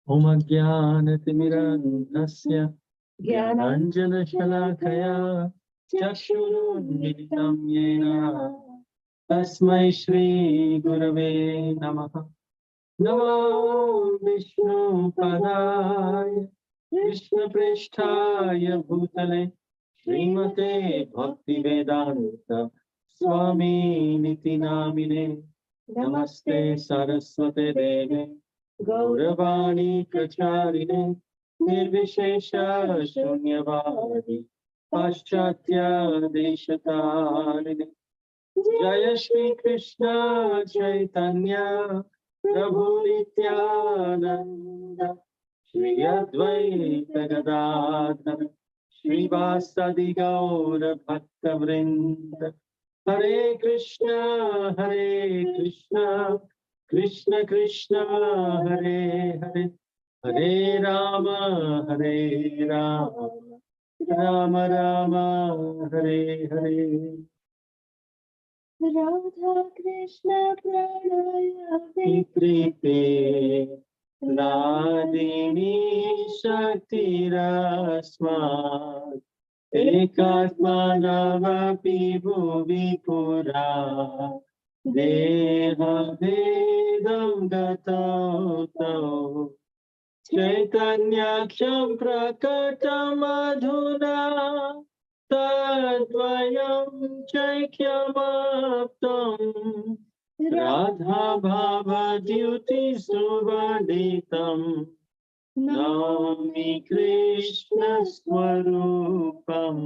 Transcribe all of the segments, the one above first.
Om Ajnanatimirandhasya Jnananjanashalakaya Chakshurunmilitam Yena Tasmai Shri Gurave Namaha. Namo Vishnu Padaya Krishna Pristhaya Bhutale Srimate Bhakti Vedanta Swami Niti Namine Namaste Saraswate Deve Gauravani Pracharine Nirvishesha Shunyavadi Paschatya Deshatarine Jaya Shri Krishna Chaitanya Prabhu Nityananda Shri Advaita Gadadhara Shri Vasadi Gaura Bhakta Vrinda Hare Krishna Krishna Krishna Hare Hare Hare Rama Rama Rama Hare Hare Radha Krishna Pranaya Vikrite Radhini Shakti Rasmat Ekatmanavapi Bhuvi Pura Deha Vedam Gatato Chaitanyaksham Prakatam Adhuna Tadvayam Chaikyamaptam Radha Bhava Dyuti Suvaditam Nami Krishna Swarupam.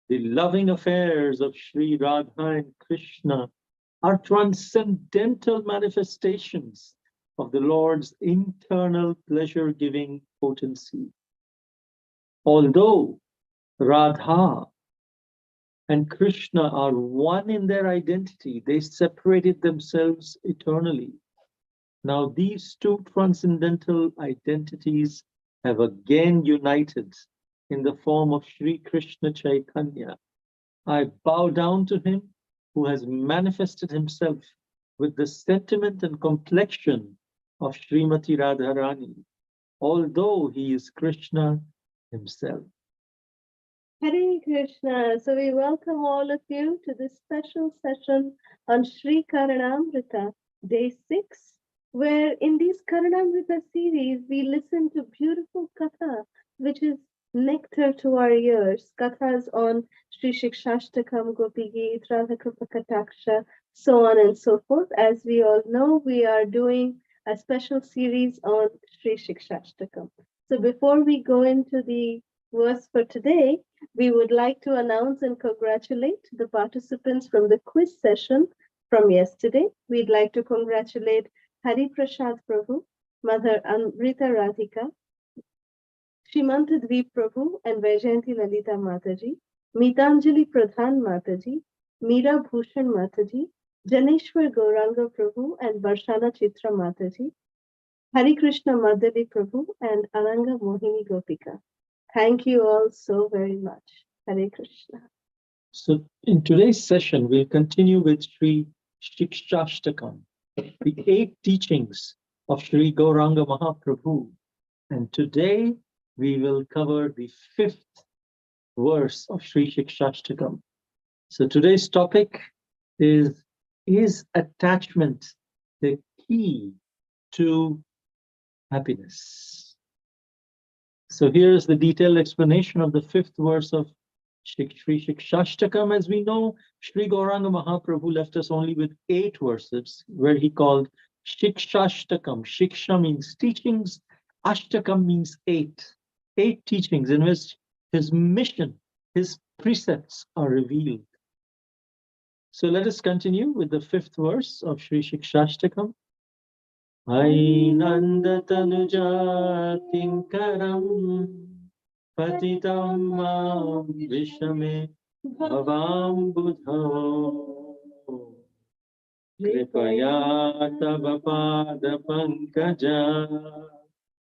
The loving affairs of Sri Radha and Krishna are transcendental manifestations of the Lord's internal pleasure-giving potency. Although Radha and Krishna are one in their identity, they separated themselves eternally. Now these two transcendental identities have again united in the form of Sri Krishna Chaitanya. I bow down to him who has manifested himself with the sentiment and complexion of Srimati Radharani, although he is Krishna himself. Hare Krishna. So we welcome all of you to this special session on Sri Karnamrita, Day 6, where in this Karnamrita series, we listen to beautiful katha, which is nectar to our ears. Kathas on Sri Siksastakam, Gopi Geet, Radha Kripa Kataksha, so on and so forth. As we all know, we are doing a special series on Sri Siksastakam. So before we go into the verse for today, we would like to announce and congratulate the participants from the quiz session from yesterday. We'd like to congratulate Hari Prasad Prabhu, Mother Amrita Radhika, Shrimanta Dweep Prabhu and Vaijayanti Lalita Mataji, Meetanjali Pradhan Mataji, Meera Bhushan Mataji, Janeshwar Gauranga Prabhu and Varshana Chitra Mataji, Hari Krishna Madhuri Prabhu and Ananga Mohini Gopika. Thank you all so very much. Hare Krishna. So in today's session, we'll continue with Sri Shikshastakam, the 8 teachings of Sri Gauranga Mahaprabhu. And today we will cover the 5th verse of Sri Sikshastakam. So today's topic is attachment the key to happiness? So here's the detailed explanation of the 5th verse of Sri Sikshastakam. As we know, Sri Gauranga Mahaprabhu left us only with 8 verses, where he called Shikshastakam. Shiksha means teachings, Ashtakam means 8. 8 teachings in which his mission, his precepts are revealed. So let us continue with the 5th verse of Sri Sikshastakam. Ainanda tanuja kinkaram patitam mam vishame bhavam buddho kripaya tava pada pankaja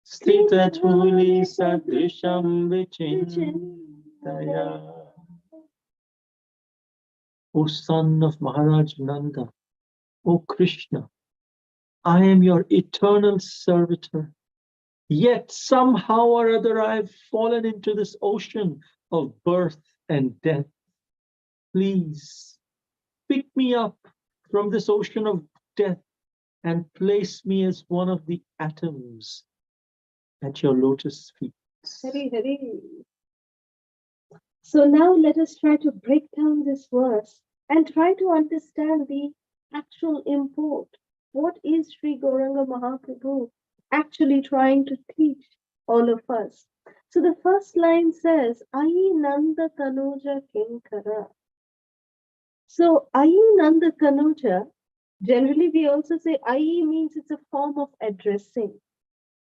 stita thuli sadrisham vichintaya. O son of Maharaj Nanda, O Krishna, I am your eternal servitor. Yet somehow or other I've fallen into this ocean of birth and death. Please pick me up from this ocean of death and place me as one of the atoms at your lotus feet. Hari Hari. So now let us try to break down this verse and try to understand the actual import. What is Sri Gauranga Mahaprabhu actually trying to teach all of us? So the first line says, Ayi Nanda Tanuja Kinkara. So Ayi Nanda Tanuja, generally we also say Ayi means it's a form of addressing.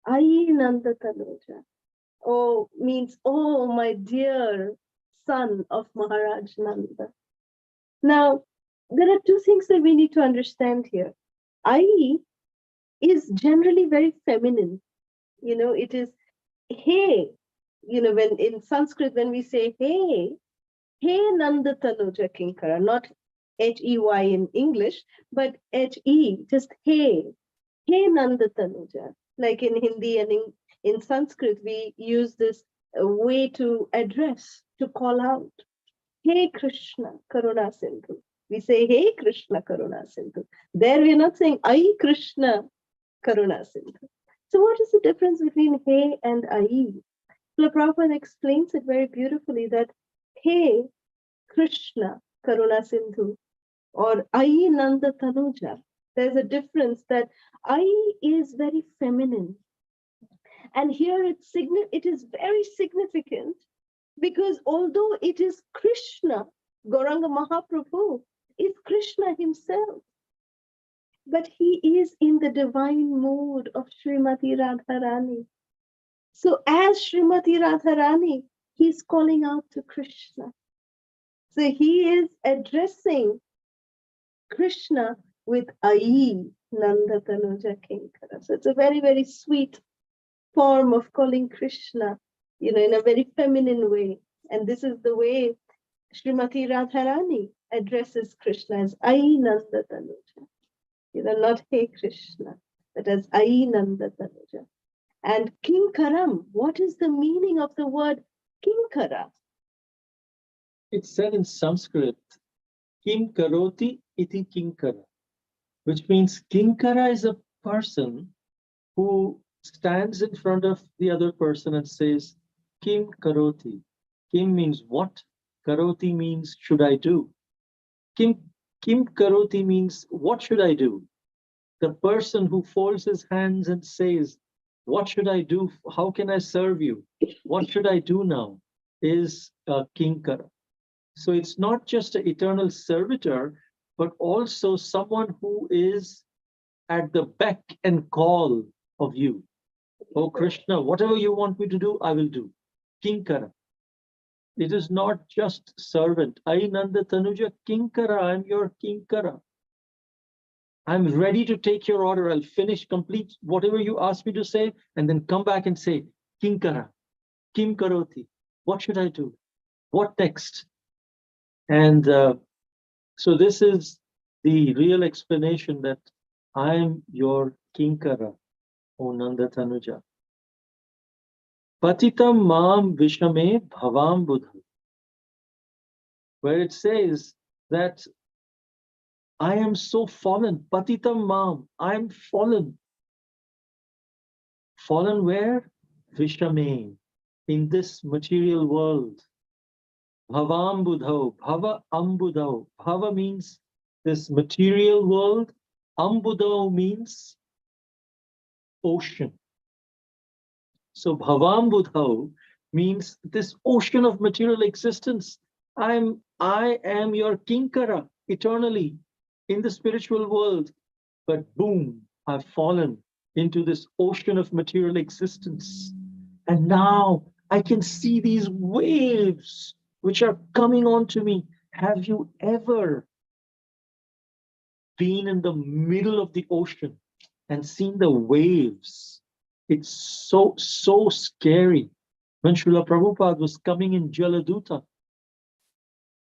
Ayi Nanda Tanuja. Oh, means, oh, my dear son of Maharaj Nanda. Now, there are two things that we need to understand here. Ayi is generally very feminine. You know, it is hey. You know, when in Sanskrit, when we say hey, hey Nanda Tanuja Kinkara, not H-E-Y in English, but H-E, just hey, hey Nanda Tanuja. Like in Hindi and in Sanskrit, we use this way to address, to call out. Hey Krishna, Karuna Sindhu. We say, hey Krishna, Karuna Sindhu. There we are not saying, Ai Krishna, Karuna Sindhu. So what is the difference between hey and Ai? Srila Prabhupada explains it very beautifully that hey Krishna, Karuna Sindhu, or Ai Nanda Tanuja. There's a difference that Ai is very feminine. And here it is very significant because although it is Krishna, Gauranga Mahaprabhu is Krishna himself, but he is in the divine mood of Srimati Radharani. So as Srimati Radharani, he's calling out to Krishna. So he is addressing Krishna with Ai Nanda Tanuja Kinkara. So it's a very, very sweet form of calling Krishna, you know, in a very feminine way. And this is the way Srimati Radharani addresses Krishna as Ai Nanda Tanuja. You know, not Hey Krishna, but as Ai Nanda Tanuja. And Kinkaram, what is the meaning of the word Kinkara? It's said in Sanskrit, Kim Karoti iti Kinkara, which means Kinkara is a person who stands in front of the other person and says, Kim Karoti. Kim means what? Karoti means should I do? Kim Karoti means what should I do? The person who folds his hands and says, what should I do? How can I serve you? What should I do now? Is Kinkara. So it's not just an eternal servitor, but also someone who is at the beck and call of you. Oh Krishna, whatever you want me to do, I will do. Kinkara. It is not just servant. Ai Nanda Tanuja Kinkara, I'm your Kinkara. I'm ready to take your order. I'll finish, complete whatever you ask me to say, and then come back and say, Kinkara, Kim Karoti. What should I do? What next? And so this is the real explanation that I am your Kinkara, O Nanda Tanuja. Patitam Mam Vishame Bhavam Buddha, where it says that I am so fallen. Patitam Mam, I am fallen. Fallen where? Vishame, in this material world. Bhavam Buddha, Bhava Ambudho. Bhava means this material world. Ambudho means ocean. So Bhavam Buddha means this ocean of material existence. I am your Kinkara eternally in the spiritual world. But boom, I've fallen into this ocean of material existence. And now I can see these waves which are coming onto me. Have you ever been in the middle of the ocean and seen the waves? It's so scary. When Srila Prabhupada was coming in Jaladuta,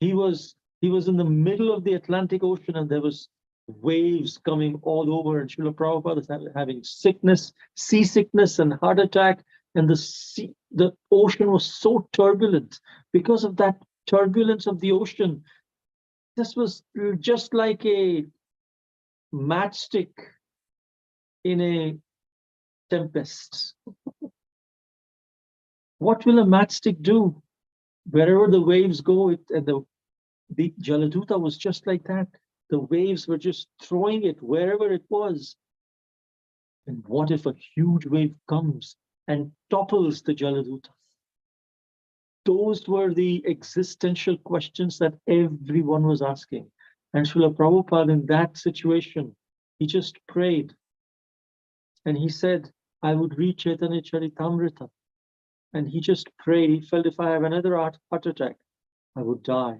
he was in the middle of the Atlantic Ocean, and there was waves coming all over, and Srila Prabhupada is having sickness, seasickness, and heart attack. And the ocean was so turbulent. Because of that turbulence of the ocean, this was just like a matchstick in a tempest. What will a matchstick do? Wherever the waves go, and the Jaladuta was just like that. The waves were just throwing it wherever it was. And what if a huge wave comes and topples the Jaladuta? Those were the existential questions that everyone was asking. And Srila Prabhupada, in that situation, he just prayed. And he said, I would read Chaitanya Charitamrita. And he just prayed. He felt, if I have another heart attack, I would die.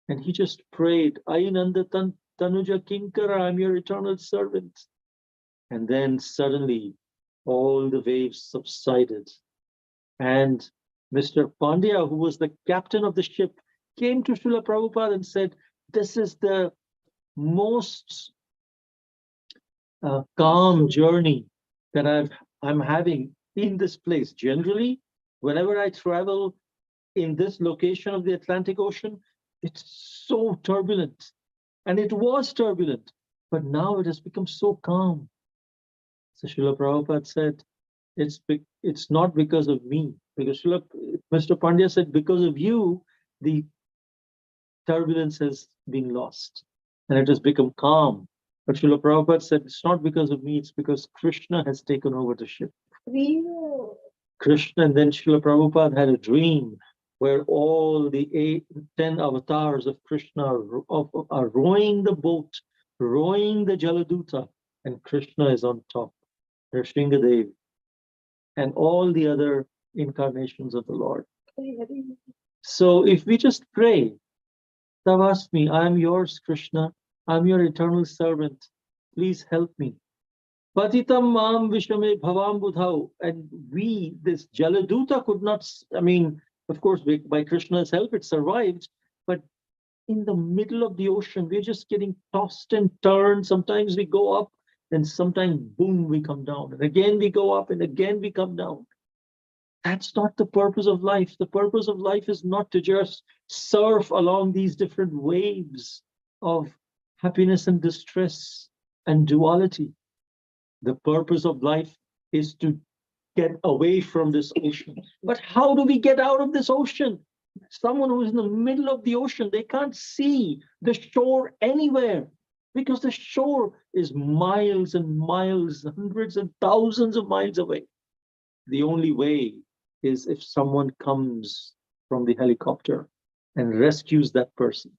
And he just prayed, Ainanda Tanuja Kinkara, I'm your eternal servant. And then suddenly all the waves subsided. And Mr. Pandya, who was the captain of the ship, came to Srila Prabhupada and said, this is the most calm journey that I'm having in this place. Generally, whenever I travel in this location of the Atlantic Ocean, it's so turbulent. And it was turbulent, but now it has become so calm. So Srila Prabhupada said, it's not because of me. Because Mr. Pandya said, because of you, the turbulence has been lost and it has become calm. But Srila Prabhupada said, it's not because of me, it's because Krishna has taken over the ship. Krishna, and then Srila Prabhupada had a dream where all the 10 avatars of Krishna are rowing the boat, rowing the Jaladuta, and Krishna is on top, Nrsingadev, and all the other incarnations of the Lord. So if we just pray, Tavasmi, I am yours, Krishna, I'm your eternal servant, please help me. Patitam mam vishame bhavam budhau. And this Jaladuta could not, I mean, of course, by Krishna's help, it survived. But in the middle of the ocean, we're just getting tossed and turned. Sometimes we go up, and sometimes, boom, we come down. And again, we go up, and again, we come down. That's not the purpose of life. The purpose of life is not to just surf along these different waves of happiness and distress and duality. The purpose of life is to get away from this ocean. But how do we get out of this ocean? Someone who is in the middle of the ocean, they can't see the shore anywhere because the shore is miles and miles, hundreds and thousands of miles away. The only way is if someone comes from the helicopter and rescues that person.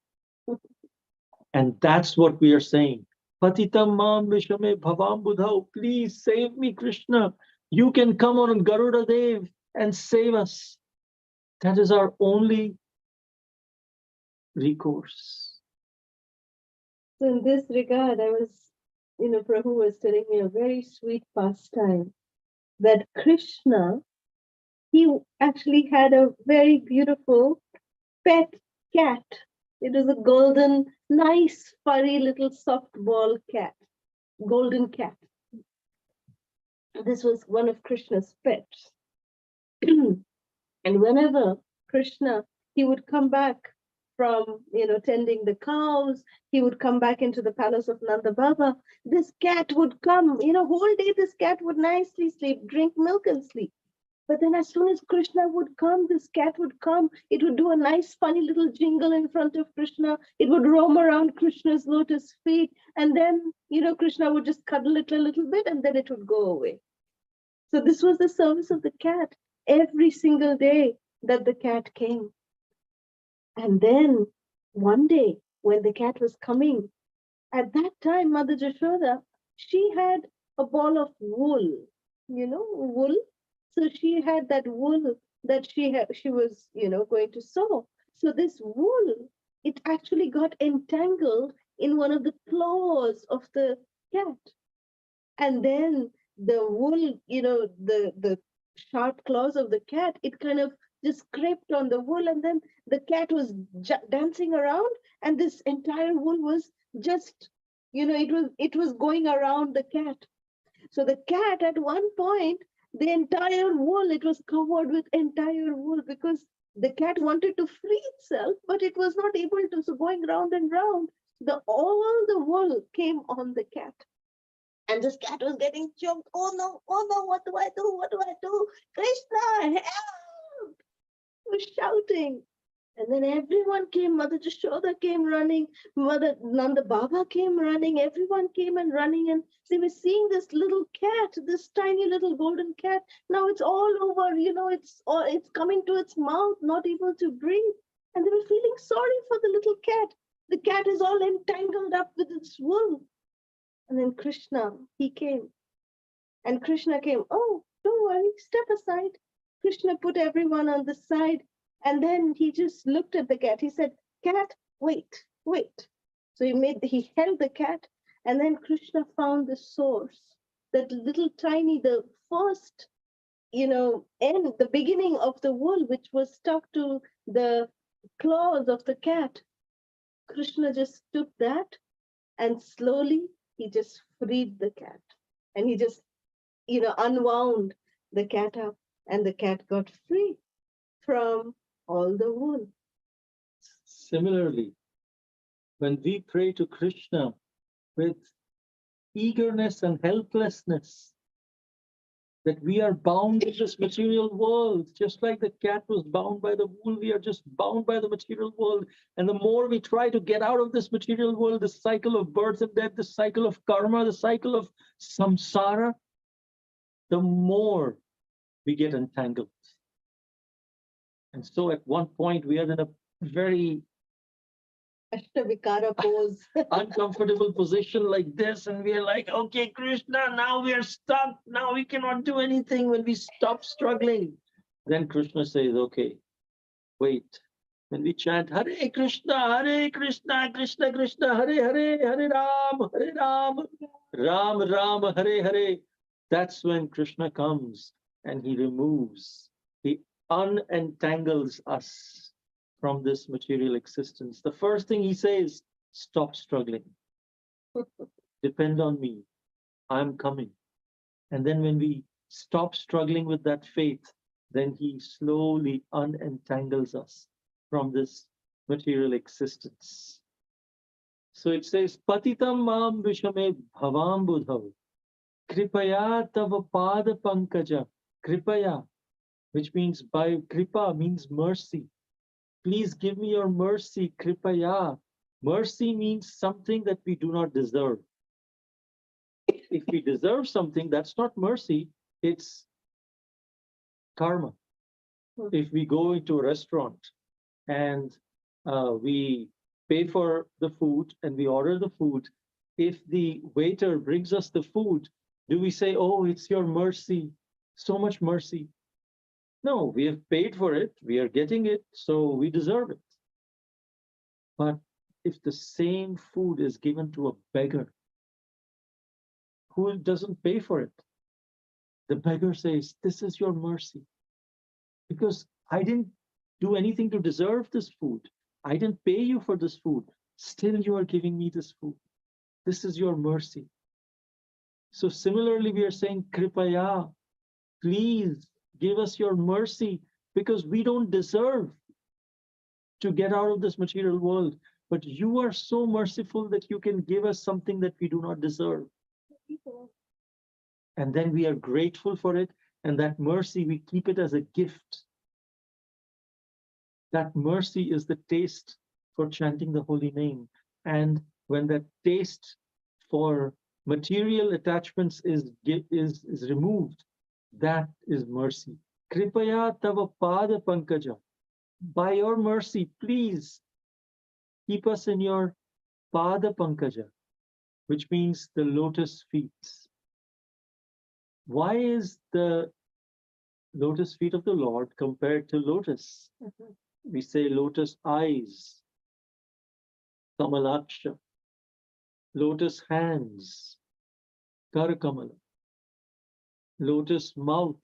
And that's what we are saying. Patitam mam vishame bhavam budhau. Please save me, Krishna. You can come on Garuda Dev and save us. That is our only recourse. So in this regard, I was, Prabhu was telling me a very sweet pastime that Krishna, he actually had a very beautiful pet cat. It was a golden, nice, furry little softball cat, golden cat. This was one of Krishna's pets. And whenever Krishna, he would come back from, tending the cows, he would come back into the palace of Nanda Baba. This cat would come, whole day this cat would nicely sleep, drink milk and sleep. But then as soon as Krishna would come, this cat would come. It would do a nice, funny little jingle in front of Krishna. It would roam around Krishna's lotus feet. And then, Krishna would just cuddle it a little bit and then it would go away. So this was the service of the cat every single day that the cat came. And then one day when the cat was coming, at that time, Mother Jashoda, she had a ball of wool, wool. So she had that wool that she was, going to sew. So this wool, it actually got entangled in one of the claws of the cat. And then the wool, the sharp claws of the cat, it kind of just scraped on the wool, and then the cat was dancing around, and this entire wool was just it was going around the cat. So the cat at one point, the entire wool, it was covered with entire wool because the cat wanted to free itself, but it was not able to. So going round and round, all the wool came on the cat. And this cat was getting choked. Oh no, what do I do? What do I do? Krishna, help! He was shouting. And then everyone came. Mother Jashoda came running. Mother Nanda Baba came running. Everyone came and running. And they were seeing this little cat, this tiny little golden cat. Now it's all over. It's coming to its mouth, not able to breathe. And they were feeling sorry for the little cat. The cat is all entangled up with its wool. And then Krishna, he came. And Krishna came. Oh, don't worry, step aside. Krishna put everyone on the side. And then he just looked at the cat. He said, cat, wait, wait. So he held the cat, and then Krishna found the source, that little tiny, the first, the beginning of the wool, which was stuck to the claws of the cat. Krishna just took that, and slowly he just freed the cat. And he just, unwound the cat up, and the cat got free from all the wool. Similarly, when we pray to Krishna with eagerness and helplessness, that we are bound in this material world, just like the cat was bound by the wool, we are just bound by the material world. And the more we try to get out of this material world, the cycle of birth and death, the cycle of karma, the cycle of samsara, the more we get entangled. And so at one point, we are in a very Ashtavikara pose. uncomfortable position like this, and we are like, okay, Krishna, now we are stuck. Now we cannot do anything. When we stop struggling, then Krishna says, okay, wait. When we chant Hare Krishna, Krishna Krishna, Hare Ram, Ram Ram, Hare Hare. That's when Krishna comes and he removes, he unentangles us from this material existence. The first thing he says, stop struggling. Depend on me. I'm coming. And then when we stop struggling with that faith, then he slowly unentangles us from this material existence. So it says, Patitam mam vishame bhavam budhav, kripaya tava pada pankaja, kripaya, which means by kripa means mercy. Please give me your mercy, kripaya. Mercy means something that we do not deserve. If we deserve something, that's not mercy, it's karma. If we go into a restaurant and we pay for the food and we order the food, if the waiter brings us the food, do we say, oh, it's your mercy, so much mercy? No, we have paid for it, we are getting it, so we deserve it. But if the same food is given to a beggar who doesn't pay for it, the beggar says, this is your mercy. Because I didn't do anything to deserve this food. I didn't pay you for this food. Still, you are giving me this food. This is your mercy. So similarly, we are saying, Kripaya, please give us your mercy, because we don't deserve to get out of this material world. But you are so merciful that you can give us something that we do not deserve. And then we are grateful for it. And that mercy, we keep it as a gift. That mercy is the taste for chanting the holy name. And when that taste for material attachments is removed, that is mercy. Kripaya tava pada pankaja. By your mercy, please keep us in your pada pankaja, which means the lotus feet. Why is the lotus feet of the Lord compared to lotus? We say lotus eyes, kamalaksha, lotus hands, karakamala, lotus mouth.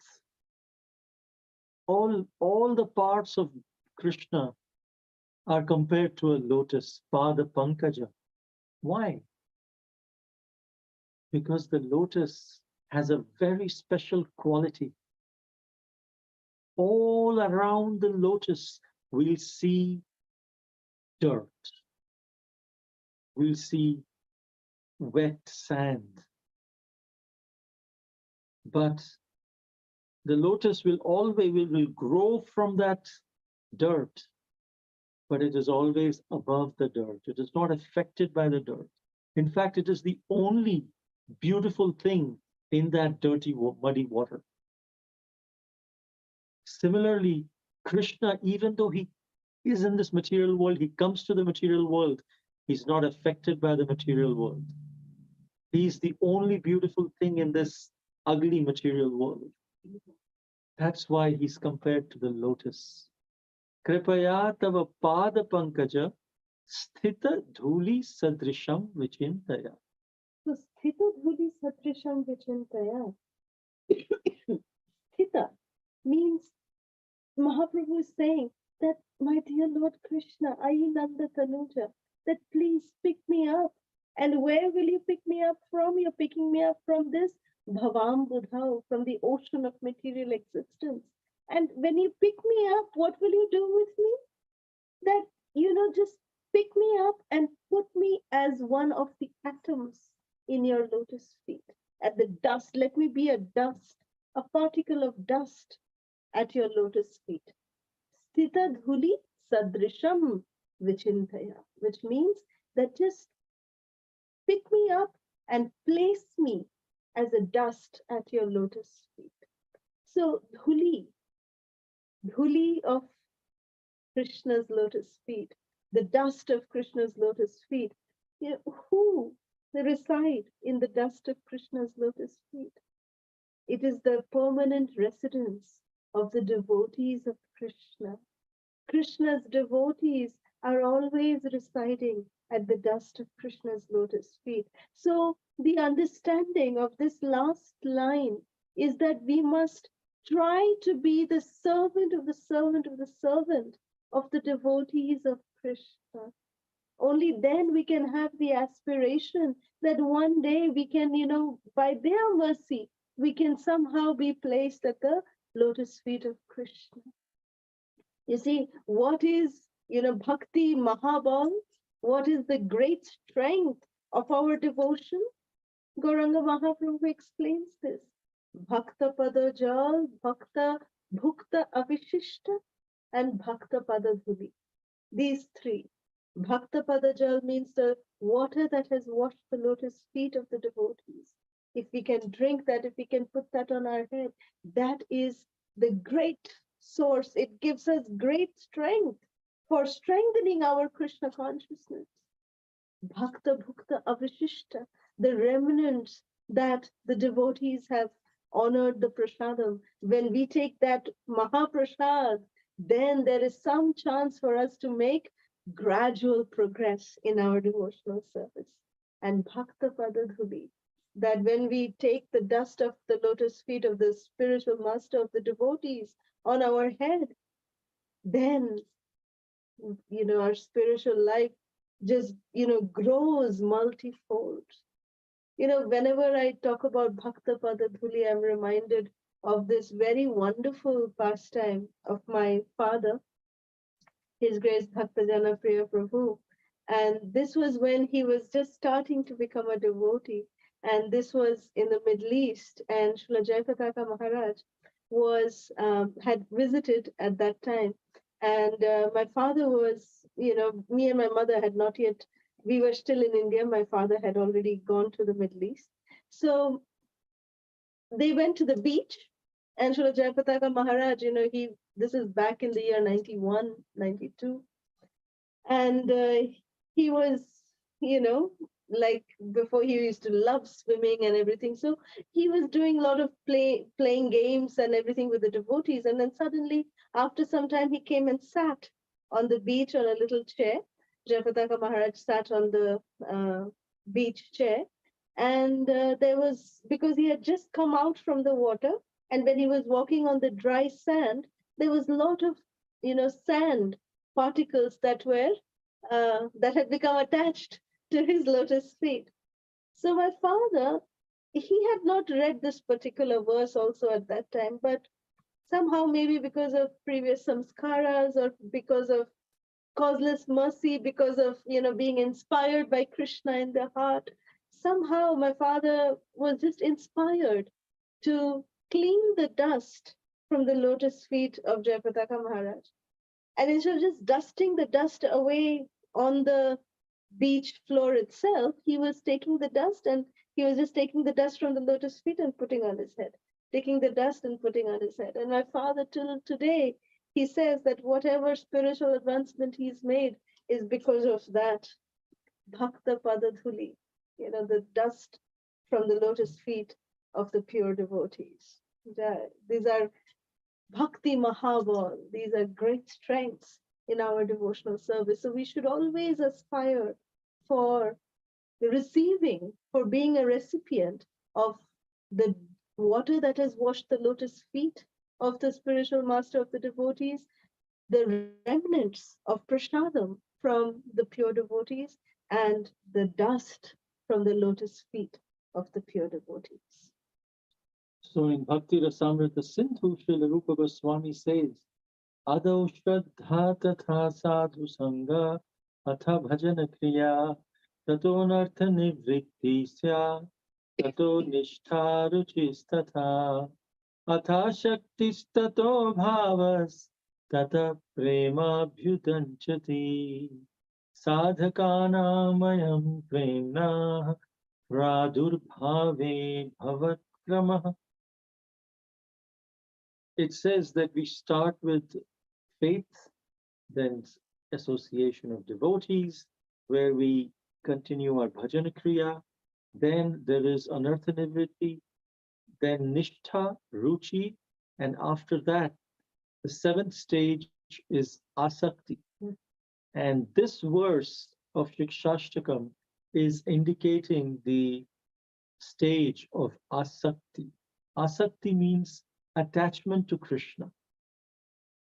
All the parts of Krishna are compared to a lotus, pada pankaja. Why? Because the lotus has a very special quality. All around the lotus, we'll see dirt. We'll see wet sand. But the lotus will always will grow from that dirt, but it is always above the dirt. It is not affected by the dirt. In fact, it is the only beautiful thing in that dirty, muddy water. Similarly, Krishna, even though he is in this material world, he comes to the material world, he's not affected by the material world. He's the only beautiful thing in this ugly material world. That's why he's compared to the lotus. Kripaya tava pada pankaja sthita dhuli sadrisham vichintaya. So sthita dhuli sadrisham vichintaya. Sthita means Mahaprabhu is saying that, my dear Lord Krishna, Ayinanda Tanuja, that please pick me up. And where will you pick me up from? You're picking me up from this Bhavam Budhau, from the ocean of material existence. And when you pick me up, what will you do with me? That, just pick me up and put me as one of the atoms in your lotus feet. At the dust, let me be a dust, a particle of dust at your lotus feet. Sthita dhuli sadrisham vichintaya, which means that just pick me up and place me as a dust at your lotus feet. So dhuli of Krishna's lotus feet, the dust of Krishna's lotus feet. Who reside in the dust of Krishna's lotus feet? It is the permanent residence of the devotees of Krishna. Krishna's devotees are always residing at the dust of Krishna's lotus feet. So the understanding of this last line is that we must try to be the servant of the servant of the servant of the devotees of Krishna. Only then we can have the aspiration that one day we can, by their mercy, we can somehow be placed at the lotus feet of Krishna. You see, what is, Bhakti Mahabal? What is the great strength of our devotion? Gauranga Mahaprabhu explains this. Bhakta Pada Jal, Bhakta Bhukta Avishishta, and Bhakta Pada Dhuli. These three. Bhakta Pada Jal means the water that has washed the lotus feet of the devotees. If we can drink that, if we can put that on our head, that is the great source. It gives us great strength for strengthening our Krishna consciousness. Bhakta Bhukta Avishishta, the remnants that the devotees have honored the prasadam. When we take that Mahaprasad, then there is some chance for us to make gradual progress in our devotional service. And Bhakta Padadhuli, that when we take the dust of the lotus feet of the spiritual master of the devotees on our head, then, our spiritual life just, grows multifold. Whenever I talk about Bhakta Padadhuli, I'm reminded of this very wonderful pastime of my father, His Grace Bhaktajana Priya Prabhu. And this was when he was just starting to become a devotee. And this was in the Middle East. And Srila Jayapataka Maharaj had visited at that time. And my father was, me and my mother had not yet, we were still in India. My father had already gone to the Middle East. So they went to the beach, and Srila Jayapataka Maharaj, this is back in the year 91, 92. And he was, like before, he used to love swimming and everything. So he was doing a lot of playing games and everything with the devotees. And then suddenly, after some time, he came and sat on the beach on a little chair. Jayapataka Maharaj sat on the beach chair. And there was, because he had just come out from the water, and when he was walking on the dry sand, there was a lot of, sand particles that had become attached to his lotus feet. So my father he had not read this particular verse also at that time, but somehow maybe because of previous samskaras or because of causeless mercy, because of being inspired by Krishna in their heart, somehow my father was just inspired to clean the dust from the lotus feet of Jayapataka Maharaj. And instead of just dusting the dust away on the beach floor itself, he was taking the dust and he was just taking the dust from the lotus feet and putting on his head, taking the dust and putting on his head. And my father, till today, he says that whatever spiritual advancement he's made is because of that bhakta padadhuli, the dust from the lotus feet of the pure devotees. These are bhakti mahabal. These are great strengths in our devotional service. So we should always aspire for receiving, for being a recipient of the water that has washed the lotus feet of the spiritual master of the devotees, the remnants of prasadam from the pure devotees, and the dust from the lotus feet of the pure devotees. So in Bhakti Rasamrita Sindhu, Srila Rupa Goswami says, Adau Shraddha Tatha Sadhu Sangha Atha Bhajana Kriya Tato Nartha Nivritti Sya Tato Nishtha Ruchis Tatha Atha Shaktis Tato Bhavas Tata Prema Bhutanchati Sadhakanamayam Premna Pradurbhave Bhavatkramaha. It says that we start with faith, then association of devotees, where we continue our bhajana kriya. Then there is anartha nivritti, then nishtha, ruchi, and after that, the seventh stage is asakti. And this verse of Shrikshastrikam is indicating the stage of asakti. Asakti means attachment to Krishna,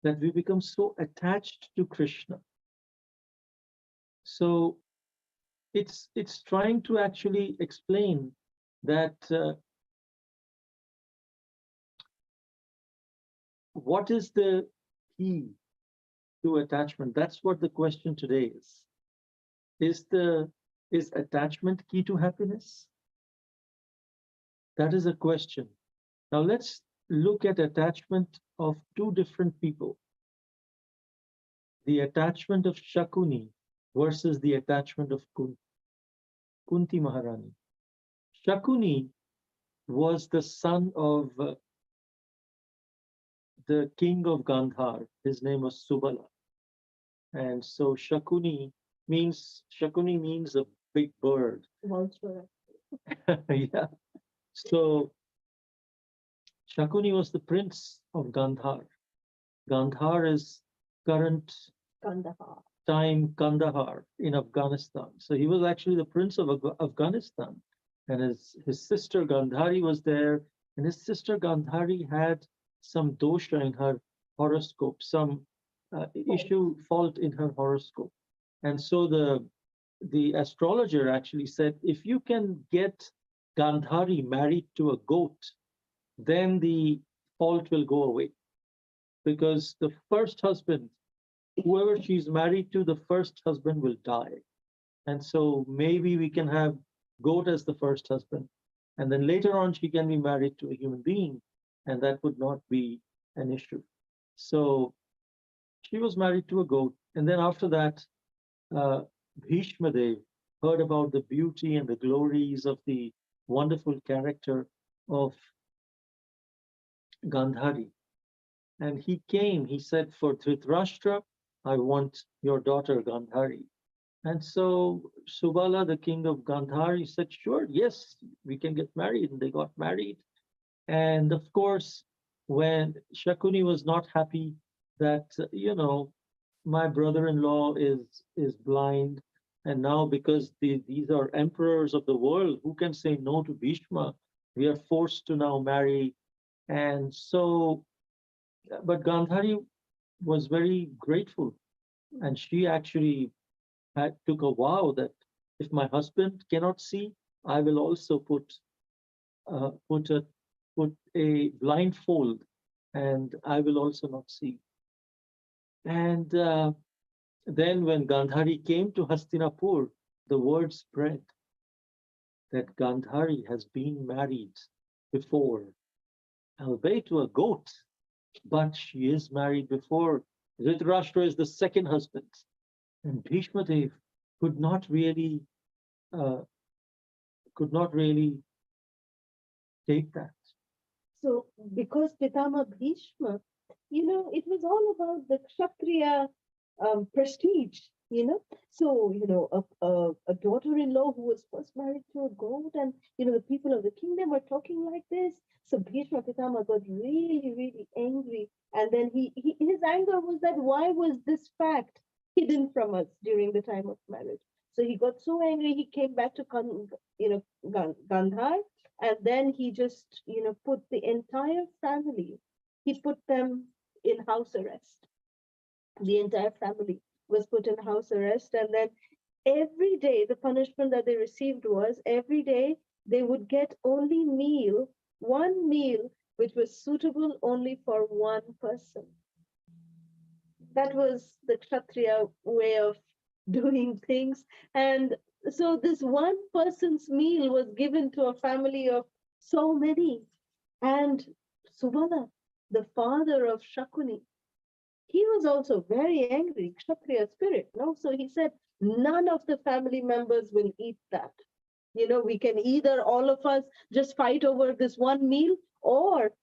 that we become so attached to Krishna. So it's trying to actually explain that what is the key to attachment? That's what the question today is. Is attachment key to happiness? That is a question. Now let's look at attachment of two different people. The attachment of Shakuni versus the attachment of Kunti Maharani. Shakuni was the son of the king of Gandhar. His name was Subala. And so Shakuni means a big bird. Vulture. Yeah. So Shakuni was the prince of Gandhar. Gandhar is current Kandahar. time Kandahar in Afghanistan. So he was actually the prince of Afghanistan. And his sister Gandhari was there. And his sister Gandhari had some dosha in her horoscope, some fault in her horoscope. And so the astrologer actually said, if you can get Gandhari married to a goat, then the fault will go away. Because the first husband, whoever she's married to, the first husband will die. And so maybe we can have goat as the first husband. And then later on, she can be married to a human being, and that would not be an issue. So she was married to a goat. And then after that, Bhishma Dev heard about the beauty and the glories of the wonderful character of Gandhari. And he came, he said, for Dhritarashtra, I want your daughter Gandhari. And so Subala, the king of Gandhari, said, sure, yes, we can get married. And they got married. And of course, when Shakuni was not happy that, my brother-in-law is blind, and now because these are emperors of the world, who can say no to Bhishma? We are forced to now marry. And so, but Gandhari was very grateful, and she actually took a vow that if my husband cannot see, I will also put put a blindfold, and I will also not see. And then when Gandhari came to Hastinapur, the word spread that Gandhari has been married before, albeit to a goat, but she is married before. Dhritarashtra is the second husband. And Bhishma Dev could not really uh, take that. So, because Pitama Bhishma, it was all about the Kshatriya prestige, So, a daughter-in-law who was first married to a goat, and, the people of the kingdom were talking like this. So Bhishma Pitama got really, really angry. And then his anger was that why was this fact hidden from us during the time of marriage? So he got so angry, he came back to, Gandhar, and then he just, put the entire family, he put them in house arrest. The entire family was put in house arrest. And then every day, the punishment that they received was every day they would get only one meal, which was suitable only for one person. That was the Kshatriya way of doing things. And so this one person's meal was given to a family of so many. And Subala, the father of Shakuni, he was also very angry, Kshatriya spirit, no? So he said, none of the family members will eat that. We can either all of us just fight over this one meal, or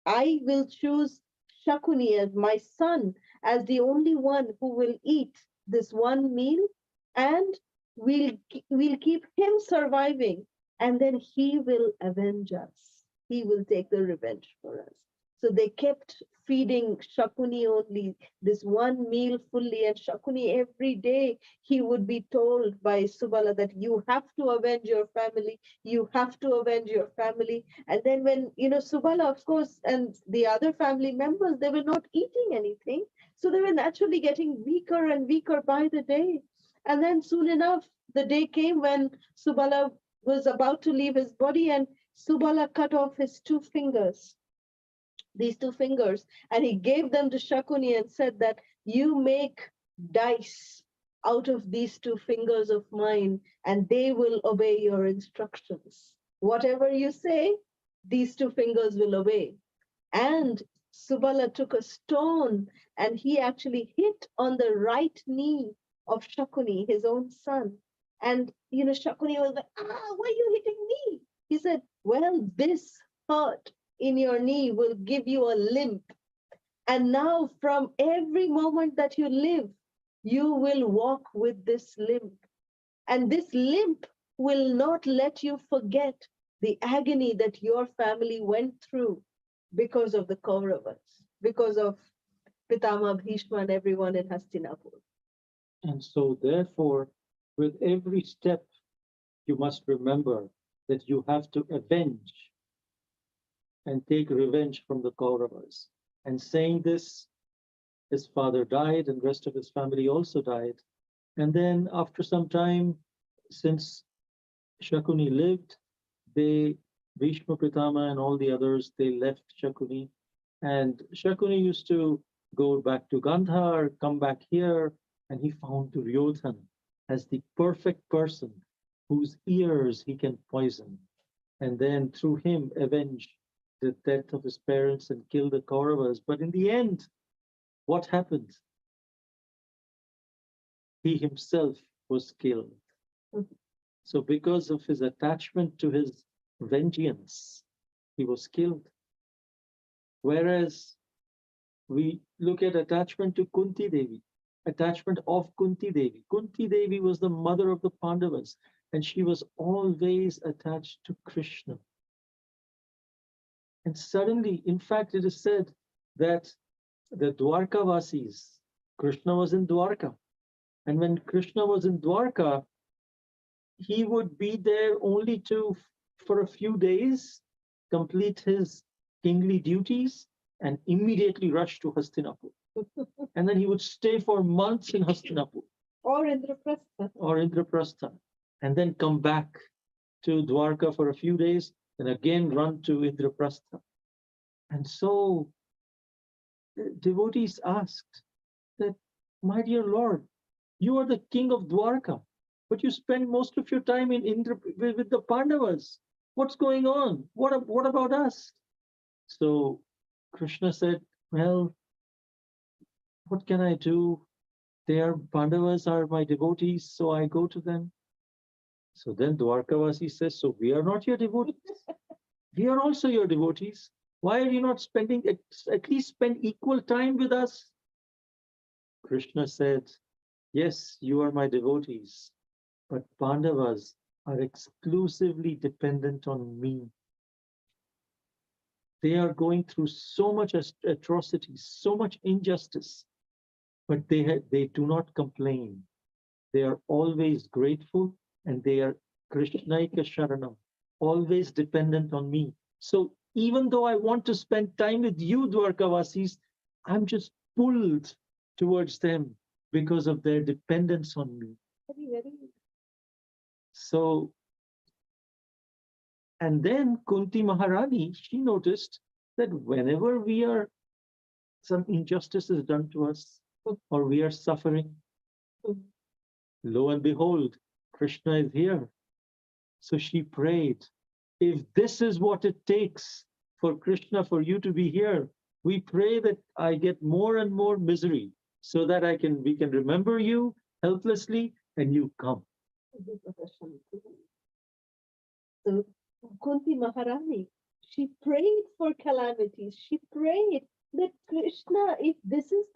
I will choose Shakuni as my son, as the only one who will eat this one meal, and we'll keep him surviving, and then he will avenge us. He will take the revenge for us. So they kept feeding Shakuni only this one meal fully, and Shakuni every day he would be told by Subala that you have to avenge your family, you have to avenge your family. And then when Subala, of course, and the other family members, they were not eating anything, so they were naturally getting weaker and weaker by the day. And then soon enough, the day came when Subala was about to leave his body, and Subala cut off his these two fingers, and he gave them to Shakuni and said that you make dice out of these two fingers of mine, and they will obey your instructions. Whatever you say, these two fingers will obey. And Subala took a stone and he actually hit on the right knee of Shakuni, his own son. And Shakuni was like, why are you hitting me? He said, well, this hurt in your knee will give you a limp. And now from every moment that you live, you will walk with this limp. And this limp will not let you forget the agony that your family went through because of the Kauravas, because of Pitama, Bhishma, and everyone in Hastinapur. And so therefore, with every step, you must remember that you have to avenge and take revenge from the Kauravas. And saying this, his father died and rest of his family also died. And then after some time, since Shakuni lived, Bhishma, Pitama, and all the others, they left Shakuni. And Shakuni used to go back to Gandhar, come back here, and he found Duryodhan as the perfect person whose ears he can poison, and then through him avenge the death of his parents and kill the Kauravas. But in the end, what happened? He himself was killed. So because of his attachment to his vengeance, he was killed. Whereas we look at attachment to Kunti Devi, attachment of Kunti Devi. Kunti Devi was the mother of the Pandavas, and she was always attached to Krishna. And suddenly, in fact, it is said that the Dwarkavasis, Krishna was in Dwarka. And when Krishna was in Dwarka, he would be there only for a few days, complete his kingly duties, and immediately rush to Hastinapur. And then he would stay for months in Hastinapur. Or Indraprastha. And then come back to Dwarka for a few days, and again run to Indraprastha. And so devotees asked that, my dear Lord, you are the king of Dwarka, but you spend most of your time in Indra with the Pandavas. What's going on? What about us? So Krishna said, well, what can I do? Pandavas are my devotees, so I go to them. So then Dwarkavasi says, so we are not your devotees. We are also your devotees. Why are you not spending, at least spend equal time with us? Krishna said, yes, you are my devotees, but Pandavas are exclusively dependent on me. They are going through so much atrocities, so much injustice, but they do not complain. They are always grateful, and they are Krishnaika Sharanam, always dependent on me. So even though I want to spend time with you, Dwarkavasis, I'm just pulled towards them because of their dependence on me. Very. So, and then Kunti Maharani, she noticed that whenever some injustice is done to us, or we are suffering, lo and behold, Krishna is here. So she prayed, if this is what it takes for Krishna, for you to be here, we pray that I get more and more misery so that we can remember you helplessly and you come. So Kunti Maharani, she prayed for calamities. She prayed that Krishna, if this is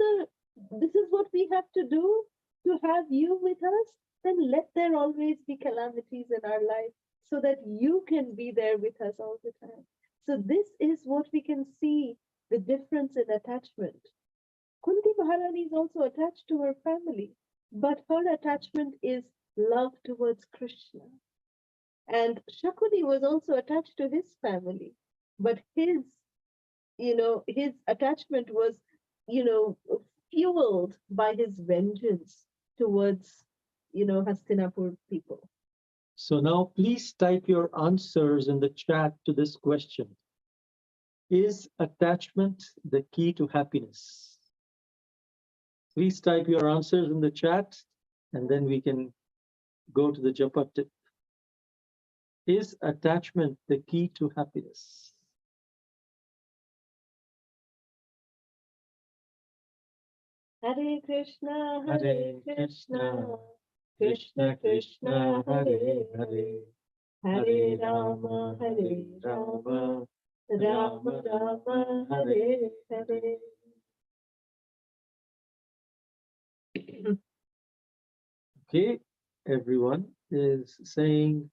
what we have to do to have you with us, then let there always be calamities in our life so that you can be there with us all the time. So this is what we can see, the difference in attachment. Kunti Maharani is also attached to her family, but her attachment is love towards Krishna. And Shakuni was also attached to his family, but his attachment was, fueled by his vengeance towards, Hastinapur people. So now please type your answers in the chat to this question. Is attachment the key to happiness? Please type your answers in the chat, and then we can go to the japa tip. Is attachment the key to happiness? Hare Krishna, Hare Krishna, Krishna Krishna, Hare Hare, Hare Rama, Hare Rama, Rama Rama, Hare Hare. Okay, everyone is saying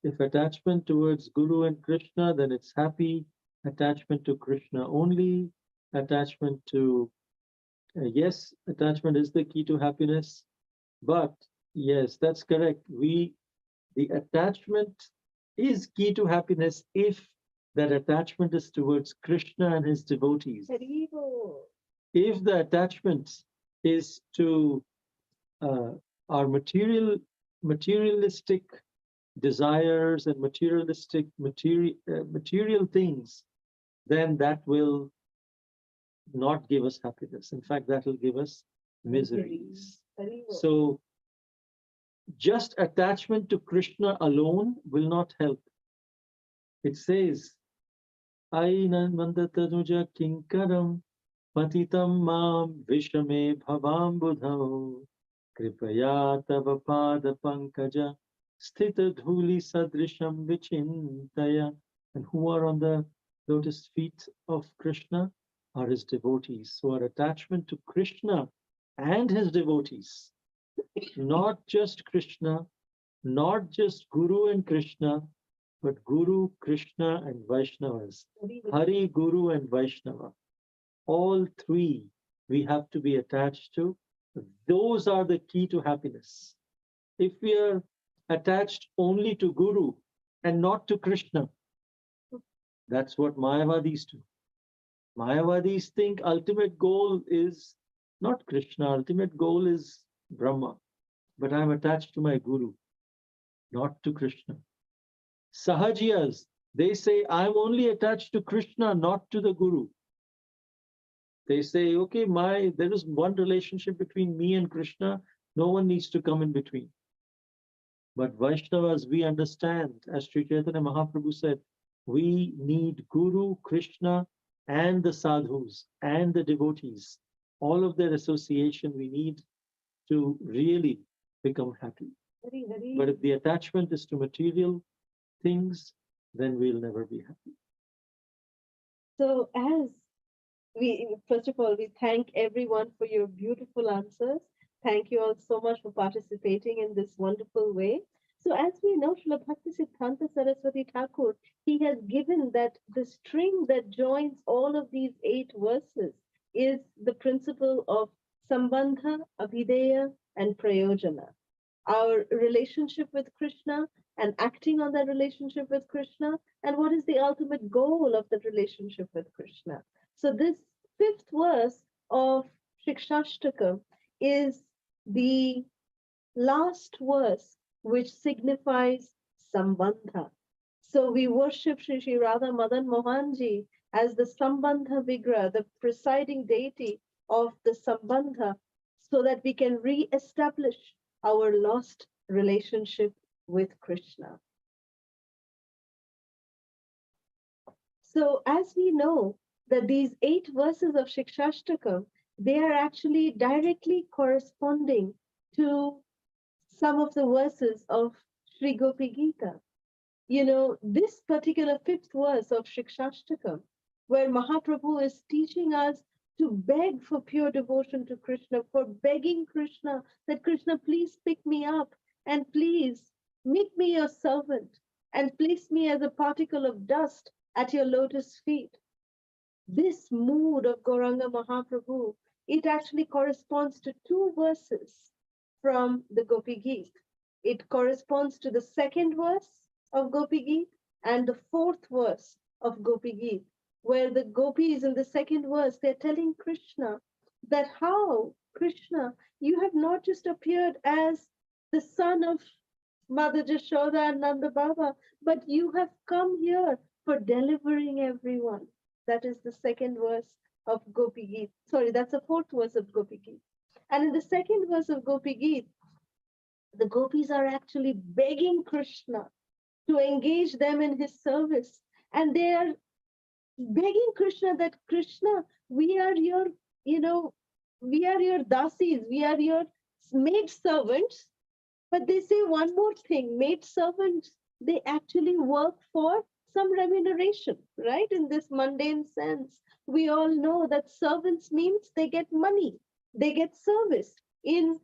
if attachment towards Guru and Krishna, then it's happy. Attachment to Krishna only. Attachment to, yes, attachment is the key to happiness. But yes, that's correct. The attachment is key to happiness if that attachment is towards Krishna and his devotees. If the attachment is to our materialistic desires and material things, then that will not give us happiness. In fact, that will give us miseries. So just attachment to Krishna alone will not help. It says, Ainan mandatanuja kinkaram patitam mam vishame bhavam budham kripaya tava pada pankaja sthita dhuli sadrisham vichintaya. And who are on the lotus feet of Krishna are his devotees. So our attachment to Krishna and his devotees, not just Krishna, not just Guru and Krishna, but Guru, Krishna, and Vaishnavas. Hari, Guru, and Vaishnava. All three we have to be attached to. Those are the key to happiness. If we are attached only to Guru and not to Krishna, that's what Mayavadis do. Mayavadis think ultimate goal is not Krishna, ultimate goal is Brahma. But I'm attached to my Guru, not to Krishna. Sahajiyas, they say, I'm only attached to Krishna, not to the Guru. They say, okay, there is one relationship between me and Krishna. No one needs to come in between. But Vaishnavas, we understand, as Sri Chaitanya Mahaprabhu said, we need Guru, Krishna, and the sadhus, and the devotees. All of their association we need to really become happy. But if the attachment is to material things, then we'll never be happy. So first of all, we thank everyone for your beautiful answers. Thank you all so much for participating in this wonderful way. So as we know, Srila Bhakti Siddhanta Saraswati Thakur, he has given that the string that joins all of these 8 verses is the principle of Sambandha, Abhideya, and Prayojana. Our relationship with Krishna and acting on that relationship with Krishna, and what is the ultimate goal of that relationship with Krishna. So this 5th verse of Shrikshastrika is the last verse which signifies Sambandha. So we worship Sri Sri Radha Madan Mohanji as the Sambandha Vigra, the presiding deity of the Sambandha, so that we can re-establish our lost relationship with Krishna. So as we know that these 8 verses of Shikshashtakam, they are actually directly corresponding to some of the verses of Sri Gopi Gita. You know, this particular 5th verse of Shikshashtakam, where Mahaprabhu is teaching us to beg for pure devotion to Krishna, for begging Krishna that Krishna, please pick me up and please make me your servant and place me as a particle of dust at your lotus feet. This mood of Gauranga Mahaprabhu, it actually corresponds to 2 verses from the Gopi Gita. It corresponds to the 2nd verse of Gopi Gita and the 4th verse of Gopi Gita, where the gopis in the 2nd verse, they're telling Krishna that how, Krishna, you have not just appeared as the son of Mother Jashoda and Nanda Baba, but you have come here for delivering everyone. That is the 2nd verse of Gopi Gita. Sorry, that's the 4th verse of Gopi Gita. And in the 2nd verse of Gopi Gita, the gopis are actually begging Krishna to engage them in his service. And they are begging Krishna that, Krishna, we are your, we are your dasis, we are your maid servants. But they say one more thing, maid servants, they actually work for some remuneration, right? In this mundane sense, we all know that servants means they get money, they get service in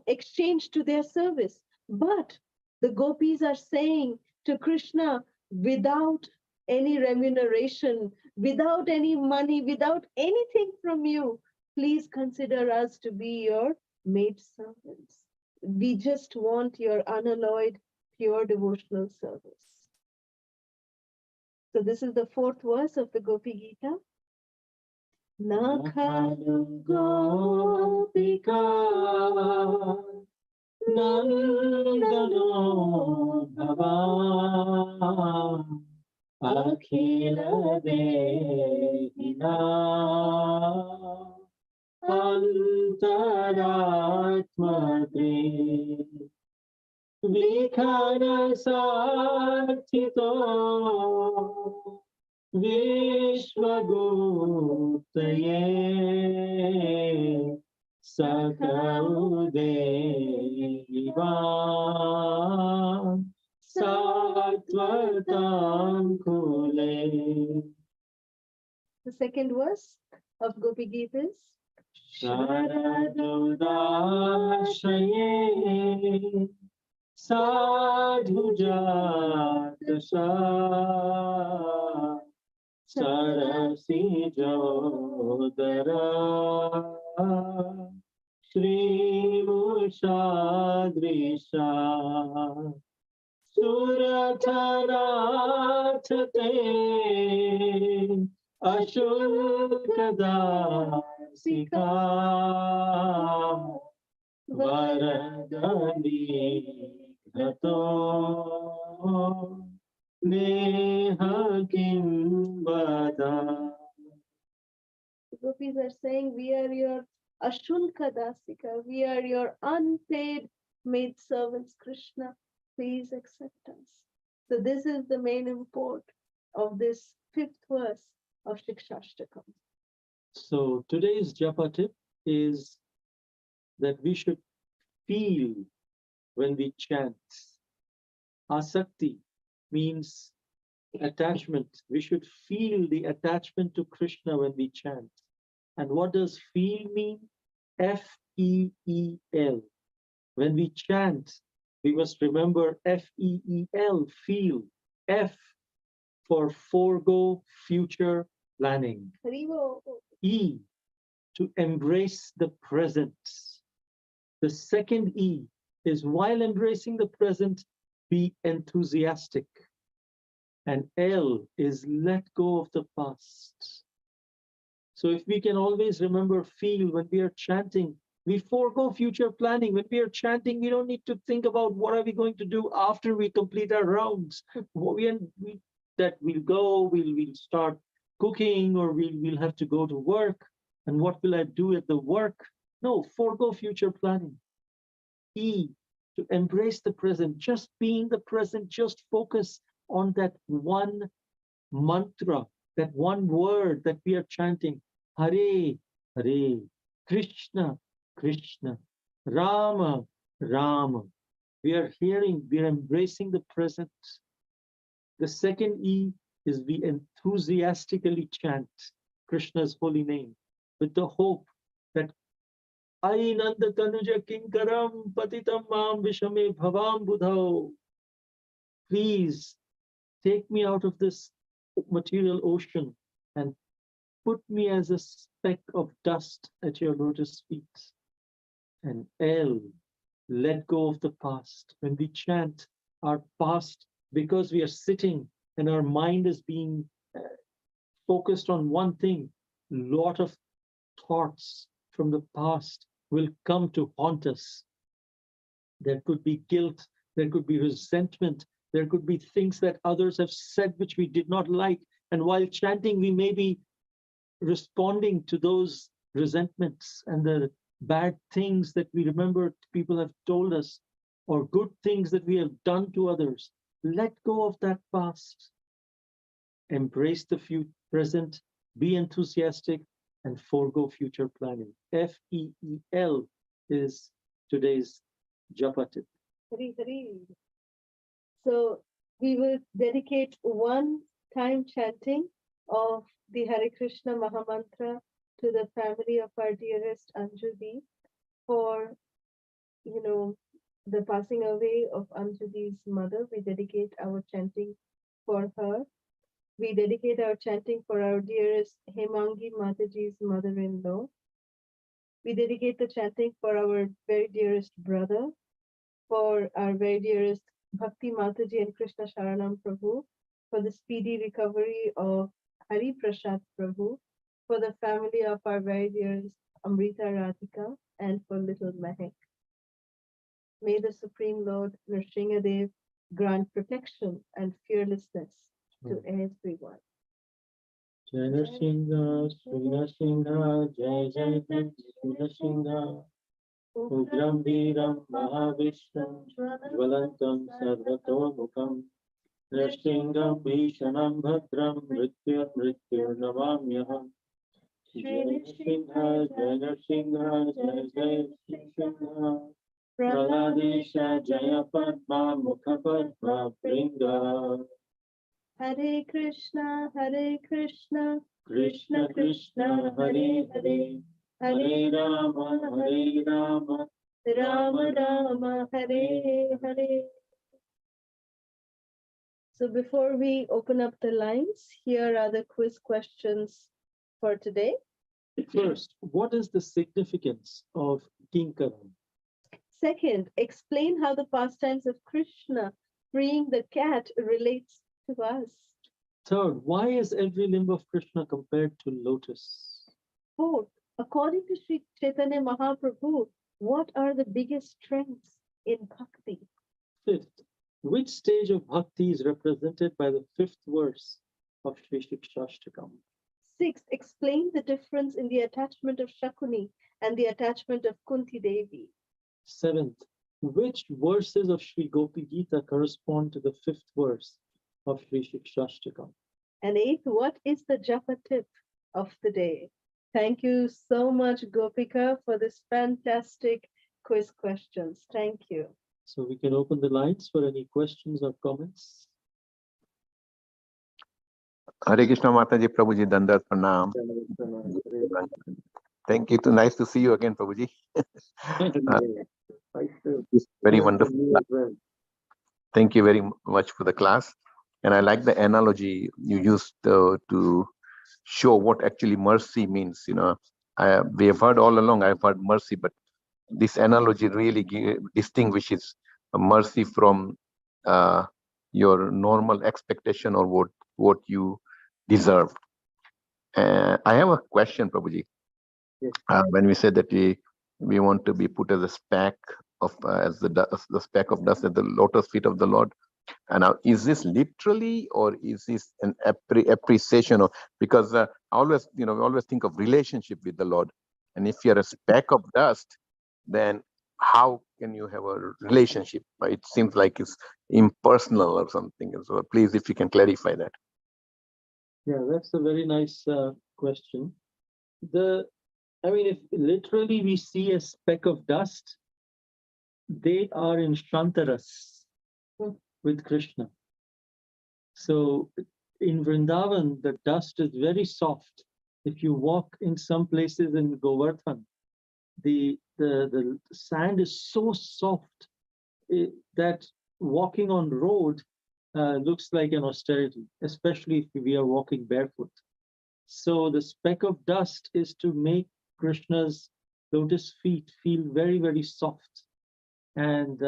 exchange to their service. But the gopis are saying to Krishna, without any remuneration, without any money, without anything from you, please consider us to be your maid servants. We just want your unalloyed, pure devotional service. So this is the 4th verse of the Gopi Gita. Nakhalu gopika nandano bhava akhila dehina antaratmatre vikhara sarthito Vishwaguptaye Sakaudevan Satvatam Kule. The 2nd verse of Gopi Gita is Sharadudashaye Sadhujatasha Sarasi Jodara Shri Mushadrisha Suratarathate Ashulkadasika Varadani Tato neha kim vada. The gopis are saying, we are your Ashulka Dasika, we are your unpaid maid servants, Krishna. Please accept us. So, this is the main import of this fifth verse of Shrikshastrika. So today's japa tip is that we should feel when we chant. Asakti means attachment. We should feel the attachment to Krishna when we chant. And what does feel mean? F-E-E-L. When we chant, we must remember F-E-E-L, feel. F for forego future planning. Haribo. E, to embrace the present. The second E is while embracing the present, be enthusiastic. And L is let go of the past. So if we can always remember, feel when we are chanting, we forego future planning. When we are chanting, we don't need to think about what are we going to do after we complete our rounds. That we'll go, we'll start cooking, or we'll have to go to work. And what will I do at the work? No, forego future planning. E, to embrace the present, just be in the present, just focus on that one mantra, that one word that we are chanting. Hare, Hare, Krishna, Krishna, Rama, Rama. We are hearing, we are embracing the present. The second E is we enthusiastically chant Krishna's holy name with the hope that Ai Nanda Tanuja Kinkaram Patitam Mam Vishame Bhavam Budhao. Please take me out of this material ocean and put me as a speck of dust at your lotus feet. And L, let go of the past. When we chant our past, because we are sitting and our mind is being focused on one thing, lot of thoughts from the past will come to haunt us. There could be guilt, there could be resentment, there could be things that others have said which we did not like. And while chanting, we may be responding to those resentments and the bad things that we remember people have told us, or good things that we have done to others. Let go of that past. Embrace the present, be enthusiastic, and forego future planning. F-E-E-L is today's japa tip. Hari, Hari. So we will dedicate one time chanting of the Hare Krishna Mahamantra to the family of our dearest Anjali for, the passing away of Anjali's mother. We dedicate our chanting for her. We dedicate our chanting for our dearest Hemangi Mataji's mother-in-law. We dedicate the chanting for our very dearest brother, for our very dearest Bhakti Mataji and Krishna Sharanam Prabhu, for the speedy recovery of Hari Prasad Prabhu, for the family of our very dearest Amrita Radhika, and for little Mehak. May the Supreme Lord Nrsingadev grant protection and fearlessness to everyone. Jai Nrsinga, Sri Nrsinga, Jai Jai Jai Sri Nrsinga. Ugram Veeram Mahavishram Jvalantam Sarvatobhukam Nrsingham Bhishanam Bhadram Mrityur Mrityur Navamyaham. Jai Nrsinga, Jai Nrsinga, Jai Jai Nrsinga. Praladesha Jaya Padma Mukha Padma Bringa. Hare Krishna, Krishna Krishna, Hare Hare. Hare Rama, Rama Rama, Hare Hare. So before we open up the lines, here are the quiz questions for today. First, what is the significance of Kinkara? Second, explain how the pastimes of Krishna freeing the cat relates to us. Third, why is every limb of Krishna compared to lotus? Fourth, according to Sri Chaitanya Mahaprabhu, what are the biggest strengths in bhakti? Fifth, which stage of bhakti is represented by the fifth verse of Sri Siksastakam? Sixth, explain the difference in the attachment of Shakuni and the attachment of Kunti Devi. Seventh, which verses of Sri Gopi Gita correspond to the fifth verse of Sri Siksastakam? And eighth, what is the japa tip of the day? Thank you so much, Gopika, for this fantastic quiz questions. Thank you. So we can open the lines for any questions or comments. Hare Krishna Mataji, Prabhuji, Dandat Pranam. Thank you. Nice to see you again, Prabhuji. It's very wonderful. Thank you very much for the class. And I like the analogy you used to show what actually mercy means. You know, we have heard all along, I've heard mercy, but this analogy really distinguishes mercy from your normal expectation or what you deserve. I have a question, Prabhuji. Yes. When we said that we want to be put as a speck of as the speck of dust at the lotus feet of the Lord, and now is this literally or is this an appreciation of, because I always, we always think of relationship with the Lord, and if you're a speck of dust, then how can you have a relationship? It seems like it's impersonal or something. So please, if you can clarify that. Yeah, that's a very nice question. If literally we see a speck of dust, they are in Shantaras with Krishna. So in Vrindavan, the dust is very soft. If you walk in some places in Govardhan, the sand is so soft that walking on road looks like an austerity, especially if we are walking barefoot. So the speck of dust is to make Krishna's lotus feet feel very, very soft. And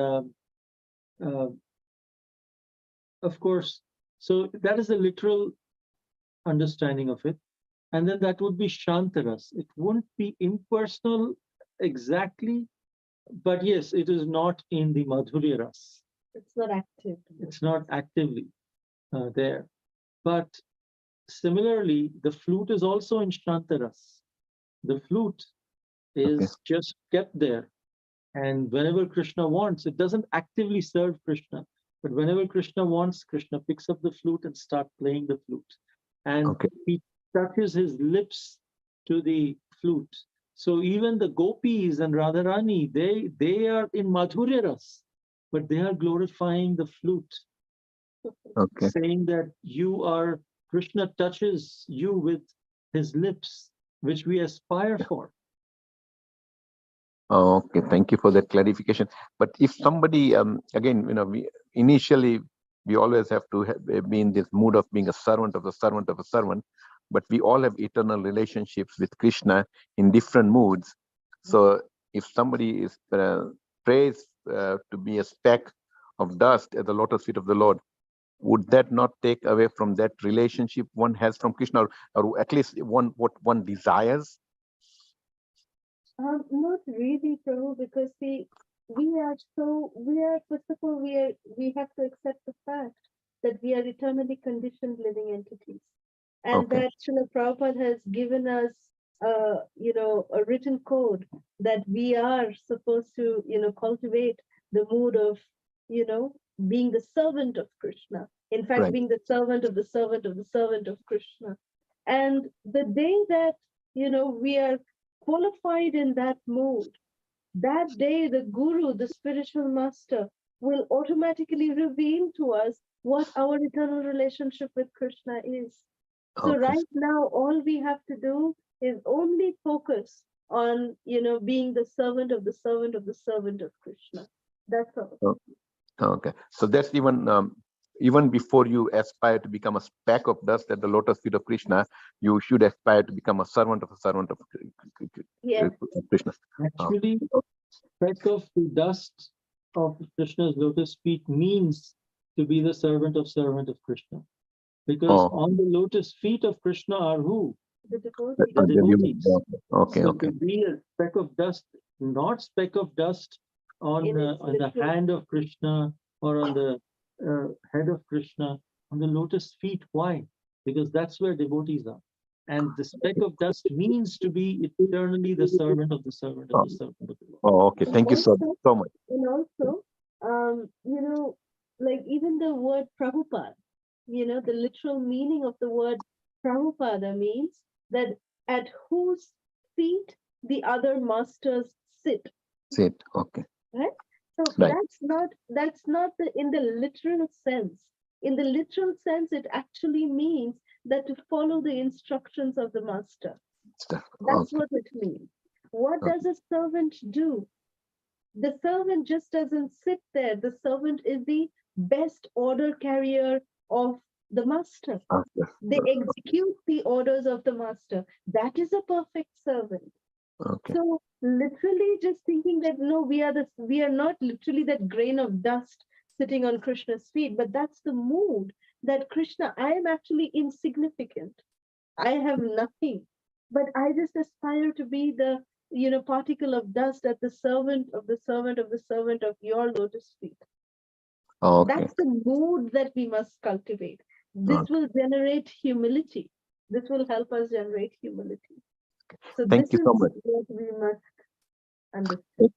of course, so that is a literal understanding of it. And then that would be Shantaras. It wouldn't be impersonal exactly, but yes, it is not in the Madhurya Ras. It's not active. It's not actively there. But similarly, the flute is also in Shantaras. The flute is just kept there. And whenever Krishna wants, it doesn't actively serve Krishna. But whenever Krishna wants, Krishna picks up the flute and starts playing the flute. And he touches his lips to the flute. So even the gopis and Radharani, they are in Madhurya Ras, but they are glorifying the flute. Saying that Krishna touches you with his lips, which we aspire for. Okay, thank you for that clarification. But if somebody, again, we always have to be in this mood of being a servant of a servant of a servant, but we all have eternal relationships with Krishna in different moods. So if somebody is praised to be a speck of dust at the lotus feet of the Lord, would that not take away from that relationship one has from Krishna, or at least what one desires? Not really, Prabhu, because we are first of all, we have to accept the fact that we are eternally conditioned living entities, and that Srila Prabhupada has given us a written code that we are supposed to cultivate the mood of being the servant of Krishna. In fact, being the servant of the servant of the servant of Krishna. And the day that we are qualified in that mood, that day the Guru, the spiritual master, will automatically reveal to us what our eternal relationship with Krishna is. So right now, all we have to do is only focus on, being the servant of the servant of the servant of Krishna. That's all. Okay. So that's even before you aspire to become a speck of dust at the lotus feet of Krishna, you should aspire to become a servant of Krishna. Actually, speck of the dust of Krishna's lotus feet means to be the servant of Krishna. Because on the lotus feet of Krishna are who? The devotees. So to be a speck of dust, not speck of dust on the hand of Krishna or on the head of Krishna, on the lotus feet. Why? Because that's where devotees are. And the speck of dust means to be eternally the servant of the servant of the servant of the Lord. Oh, okay. Thank you so much. And also, like even the word Prabhupada, the literal meaning of the word Prabhupada means that at whose feet the other masters sit. Sit. Okay. Right? So Right. that's not in the literal sense. In the literal sense, it actually means that to follow the instructions of the master. That's Okay. what it means. What does a servant do? The servant just doesn't sit there. The servant is the best order carrier of the master. They execute the orders of the master. That is a perfect servant. Okay. So literally just thinking that no, we are not literally that grain of dust sitting on Krishna's feet, but that's the mood that Krishna, I am actually insignificant. I have nothing, but I just aspire to be the particle of dust at the servant of the servant of the servant of your lotus feet. Okay. That's the mood that we must cultivate. This will generate humility. This will help us generate humility. So Thank you so much. What we must understand.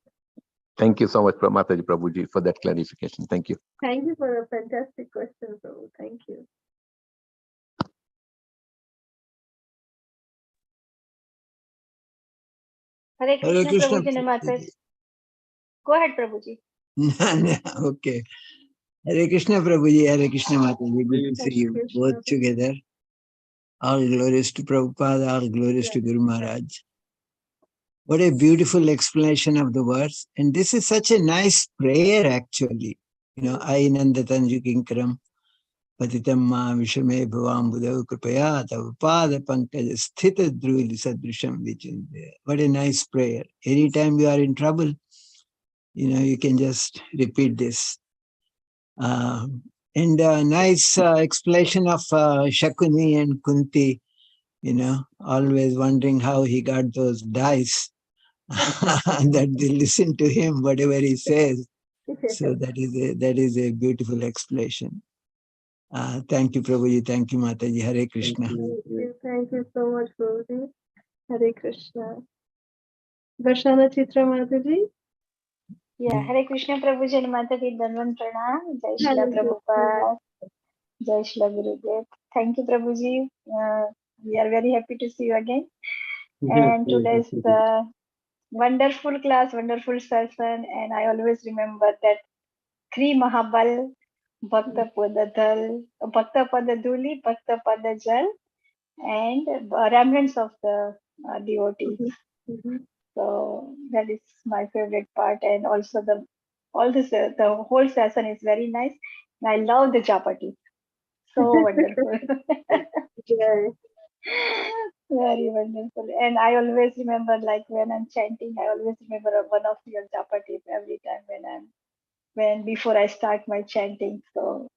Thank you so much, Mataji Prabhuji, for that clarification. Thank you. Thank you for a fantastic question, Prabhu. Thank you. Hare Krishna, Prabhuji Mataji. Go ahead, Prabhuji. Okay. Hare Krishna, Prabhuji. Hare Krishna, Mataji. Good to see you both together. All glories to Prabhupada, all glories to Guru Maharaj. What a beautiful explanation of the words. And this is such a nice prayer, actually. Ainanda Tanju Kinkaram, Patitam Ma Vishame Bhavam Buddha Kripaya, Tavapada Pankaj Sthita Druli Sadrisham Vichinde. What a nice prayer. Anytime you are in trouble, you can just repeat this. And a nice explanation of Shakuni and Kunti, always wondering how he got those dice. That they listen to him, whatever he says. So that is a beautiful explanation. Thank you, Prabhuji. Thank you, Mataji. Hare Krishna. Thank you so much, Prabhuji. Hare Krishna. Darshana Chitra Mataji. Yeah, Hare Krishna, Prabhuji and Mataji. Danvan Pranam. Jai Shri Prabhupada. Jai Shri Gurudev. Thank you, Prabhuji. We are very happy to see you again. And today's wonderful class, wonderful session, and I always remember that Kri Mahabal, Bhakta Padadhal, Bhakta Padaduli, Bhakta Padajal, and remnants of the devotees. So that is my favorite part, and also the whole session is very nice. And I love the chapati, so wonderful. Yeah. Very wonderful. And I always remember, like when I'm chanting, I always remember one of your japatis every time when before I start my chanting. So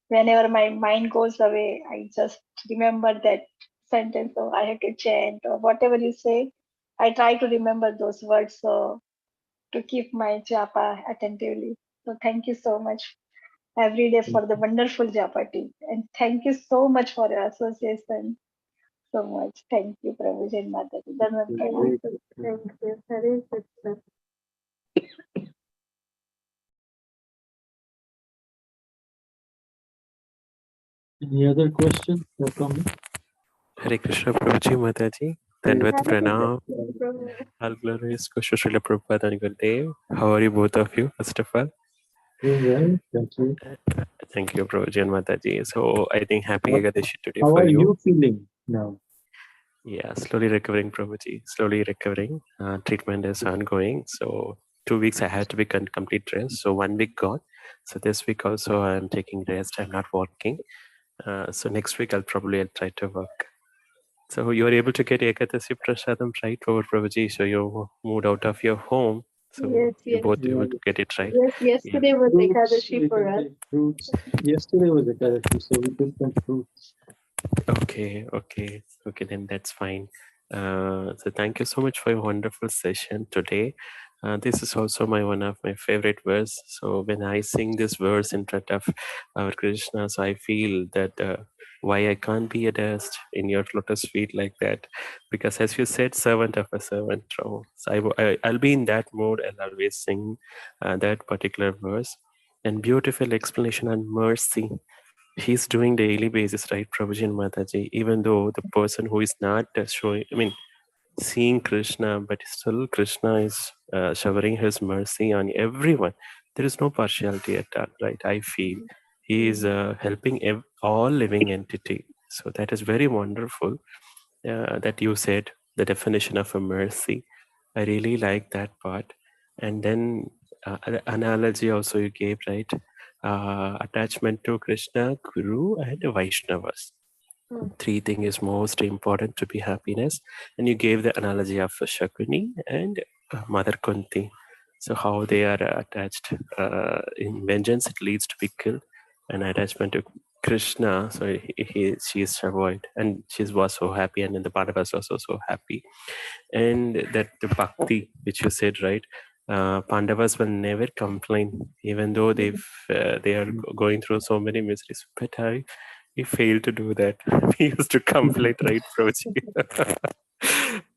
whenever my mind goes away, I just remember that sentence. So I have to chant or whatever you say. I try to remember those words so to keep my japa attentively. So thank you so much every day for the wonderful japati. And thank you so much for your association. So much. Thank you, Prabhuji and Mataji. Thank you. Hare Krishna. Any other questions or comments? Hare Krishna Prabhuji Mataji. Danvat Pranam. All glories to Srila Prabhupada and Gurudev. How are you both of you, first of all? Doing well, thank you. Thank you, Prabhuji and Mataji. So I think happy Ekadashi today How for are you. you feeling now? Yeah, slowly recovering, Prabhuji. Slowly recovering. Treatment is ongoing. So 2 weeks I had to be complete rest. So 1 week gone. So this week also I'm taking rest. I'm not working. So next week I'll try to work. So you were able to get Ekadasi Prasadam right over Prabhuji. So you moved out of your home. So Yes, you yes. both able to get it right. Yes, yesterday was Ekadashi for us. Fruits. Yesterday was Ekadashi, so we took some fruits. Okay, then that's fine. So thank you so much for your wonderful session today. This is also one of my favorite verse. So when I sing this verse in front of our Krishna, so I feel that why I can't be a dust in your lotus feet like that, because as you said, servant of a servant. So I'll be in that mode. I'll always sing that particular verse. And beautiful explanation on mercy. He's doing daily basis, right, Prabhuji and Mataji? Even though the person who is not showing, seeing Krishna, but still Krishna is showering his mercy on everyone. There is no partiality at all, right? I feel he is helping all living entity. So that is very wonderful that you said the definition of a mercy. I really like that part. And then the analogy also you gave, right? Attachment to Krishna, Guru, and Vaishnavas. Three things is most important to be happiness. And you gave the analogy of Shakuni and Mother Kunti. So how they are attached in vengeance, it leads to be killed. And attachment to Krishna, so she is avoided, and she was so happy, and then the Pandavas was also so happy. And that the bhakti, which you said, right? Pandavas will never complain, even though they are going through so many miseries. But we failed to do that. We used to complain, right, Proji?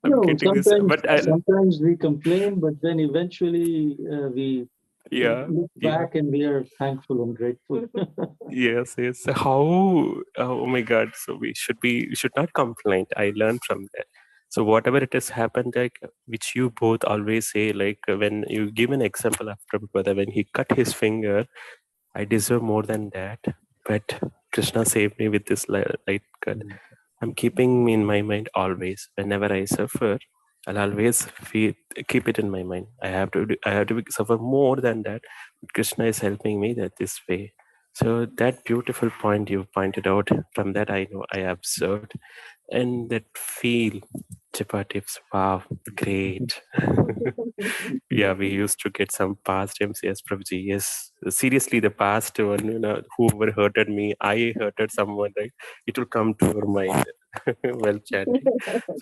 I'm No, getting this, but sometimes we complain, but then eventually we look back and we are thankful and grateful. Yes. How? Oh my God! So we should not complain. I learned from that. So whatever it has happened, like which you both always say, like when you give an example of Prabhupada, when he cut his finger, I deserve more than that, but Krishna saved me with this light cut. I'm keeping in my mind always. Whenever I suffer, I'll always keep it in my mind. I have to suffer more than that. Krishna is helping me that this way. So that beautiful point you pointed out, from that I know I observed, and that feel chapatives. Wow, great. Yeah, we used to get some past times. Yes, Prabhuji. Yes, seriously, the past one, whoever hurted me, I hurted someone, right? It will come to your mind while chanting.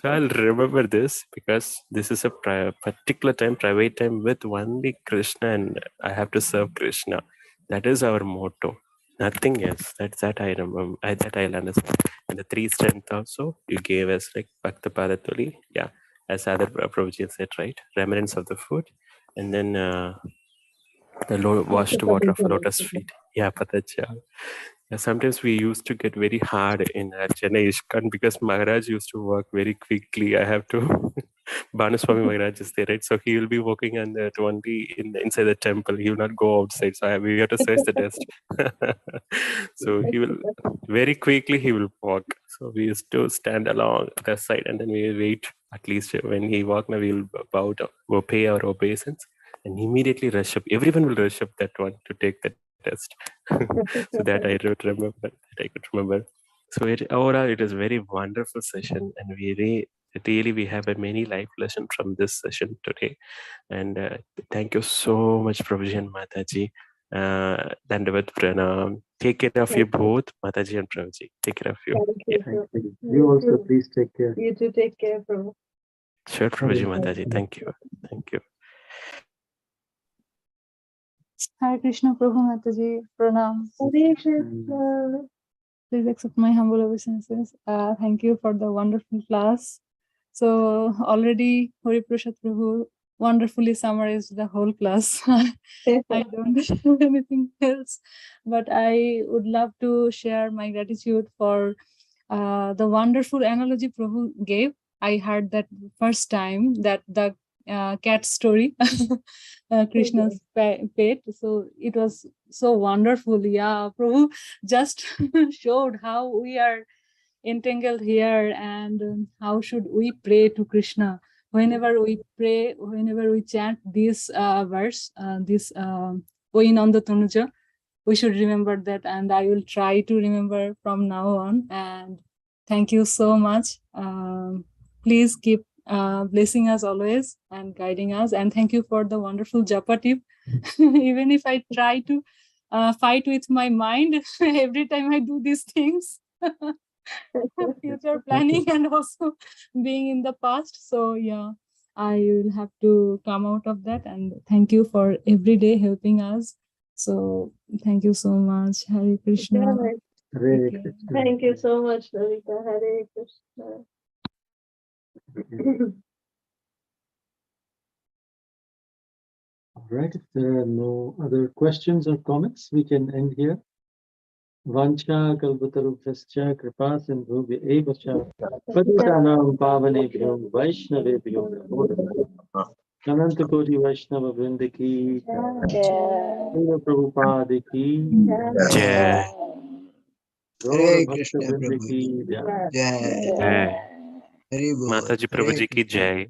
So I'll remember this, because this is a particular time, private time with only Krishna, and I have to serve Krishna. That is our motto. Nothing else. That I remember. That I'll understand. And the three strength also you gave us, like Bhakta Padatuli. Yeah, as other Prabhuji said, right? Remnants of the food, and then the washed water of lotus feet. Yeah, Patacha. Yeah, sometimes we used to get very hard in Chennai Ishkan, because Maharaj used to work very quickly. I have to. Banuswami Maharaj is there, right? So he will be working on that only inside the temple. He will not go outside. So we have to search the dust. So he will very quickly he will walk. So we used to stand along the side, and then we wait. At least when he walk, now we will bow down, we'll pay our obeisance, and immediately rush up. Everyone will rush up that one to take the test. So that I could remember. So overall, it is very wonderful session, and really we have a many life lesson from this session today. And thank you so much, Prabhuji and Mataji. Dandavat Pranam. Take care of you both, Mataji and Prabhuji. Take care of you. Thank you. You also please take care. You too, take care, Prabhu. Sure, Prabhuji, Mataji. Thank you. Thank you. Hare Krishna, Prabhu Mataji, Pranam. Hare Krishna. Please accept my humble obeisances. Thank you for the wonderful class. So already Hari Prasad Prabhu wonderfully summarized the whole class. I don't know anything else, but I would love to share my gratitude for the wonderful analogy Prabhu gave. I heard that first time, that the cat story, Krishna's pet. So it was so wonderful. Yeah, Prabhu just showed how we are entangled here, and how should we pray to Krishna. Whenever we pray, whenever we chant this verse, this Oinanda Tanuja, we should remember that, and I will try to remember from now on. And thank you so much. Please keep blessing us always and guiding us. And thank you for the wonderful japa tip. Even if I try to fight with my mind every time I do these things. Future planning and also being in the past. So yeah, I will have to come out of that. And thank you for every day helping us. So thank you so much. Hare Krishna. Hare Take care. Krishna. Thank you so much, Lavita. Hare Krishna. All right, if there are no other questions or comments, we can end here. Vancha kalpatarubhyascha kripa sindhubhya eva cha patitanam pavanebhyo vaishnavebhyo namo namah. Ananta Koti Vaishnava Vrinda ki Jai. Srila Prabhupada ki Jai. Gaura Hare Bhakta Krishna Vrinda ki Prabhuji. Jai. Jai. Jai. Hari Bol. Mataji Hare Prabhuji ki Krishna. Jai.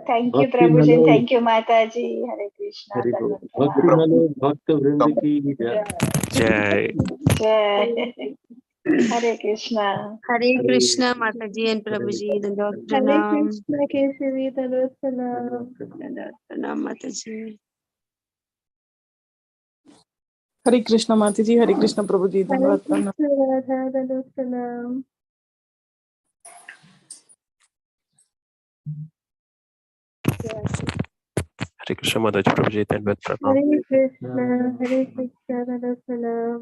Thank you, Bhakti Prabhuji, and Malo thank you, Mataji. Hare Krishna. Hari Bol. Dandavat Bhakti pranam. Malo Bhakta Vrinda ki Jai. Jai. Jai. Hare Krishna. Hare Hare Krishna, Mataji and Prabhuji, Dandavat Hare Pranam. Krishna, Keshavi, Dandavat Pranam. Dandavat Pranam, Mataji. Hare Krishna Mataji, Hare Krishna Prabhuji, Hare Dhanavad Pranam. Krishna, Radha, Dandavat Pranam. Hare Krishna Mataji Prabhuji, Dandavat Pranam. Hare Krishna, Dandavat Pranam.